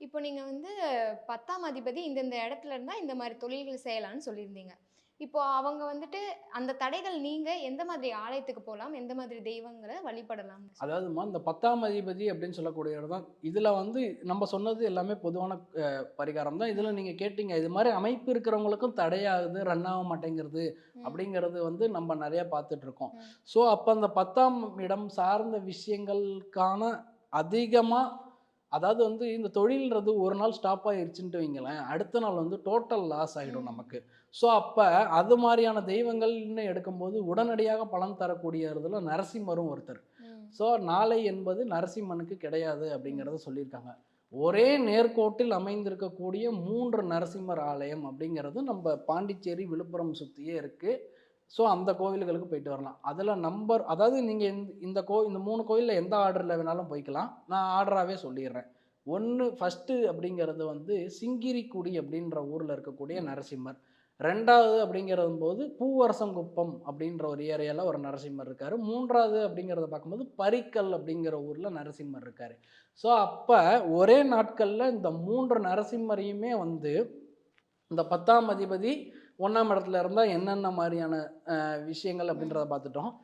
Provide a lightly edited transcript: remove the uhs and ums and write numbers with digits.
இப்போ நீங்க வந்து 10ஆம் அதிபதி இந்த இடத்துல இருந்தா இந்த மாரி தொழில்கள் செய்யலான்னு சொல்லியிருந்தீங்க. இப்போ அவங்க வந்துட்டு அந்த தடைகள் நீங்க எந்த மாதிரி ஆலயத்துக்கு போலாம்? எந்த மாதிரி தெய்வங்கள வழிபடலாம்? அதாவதுமா இந்த 10ஆம் அதிபதி அப்படின்னு சொல்லக்கூடியவர் தான். இதுல வந்து நம்ம சொன்னது எல்லாமே பொதுவான பரிகாரம் தான். இதுல ம். நீங்க கேட்டீங்க, இது மாரி அமைப்பு இருக்கிறவங்களுக்கும் தடையாகுது, ரன் ஆக மாட்டேங்கிறது ம். அப்படிங்கிறது வந்து நம்ம நெறைய பார்த்துட்டு இருக்கோம். ம். ஸோ அப்ப அந்த 10ஆம் இடம் சார்ந்த விஷயங்களுக்கான அதிகமா அதாவது வந்து இந்த தொழில்ன்றது ஒரு நாள் ஸ்டாப் ஆயிருச்சுன்ட்டு வைங்களேன், அடுத்த நாள் வந்து டோட்டல் லாஸ் ஆயிடும் ம். நமக்கு. ஸோ அப்ப அது மாரியான தெய்வங்கள்னு எடுக்கும்போது உடனடியாக பலன் தரக்கூடியதுல நரசிம்மரும் ஒருத்தர். ம். ஸோ நாளை என்பது நரசிம்மனுக்கு கிடையாது ம். அப்படிங்கிறத சொல்லியிருக்காங்க. ஒரே நேர்கோட்டில் அமைந்திருக்கக்கூடிய 3 நரசிம்மர் ஆலயம் அப்படிங்கிறது நம்ம பாண்டிச்சேரி, விழுப்புரம் சுத்தியே இருக்கு. ஸோ அந்த கோவில்களுக்கு போயிட்டு வரலாம். அதுல நம்பர் அதாவது நீங்க இந்த 3 கோயில்ல எந்த ஆர்டர்ல வேணாலும் போய்க்கலாம். நான் ஆர்டராவே சொல்லிர்றேன். 1 ஃபர்ஸ்ட்டு அப்படிங்கிறது வந்து சிங்கிரிக்குடி அப்படின்ற ஊர்ல இருக்கக்கூடிய நரசிம்மர். 2வது அப்படிங்கிறதும்போது பூவரசங்குப்பம் அப்படின்ற ஒரு ஏரியால ஒரு நரசிம்மர் இருக்காரு. 3வது அப்படிங்கிறத பார்க்கும்போது பரிக்கல் அப்படிங்கிற ஊர்ல நரசிம்மர் இருக்காரு. ஸோ அப்ப ஒரே நாட்கள்ல இந்த 3 நரசிம்மரையுமே வந்து இந்த 10ஆம் அதிபதி 1ஆம் இடத்துல இருந்தா என்னென்ன மாரியான விஷயங்கள் ம். அப்படின்றத பார்த்துட்டோம்.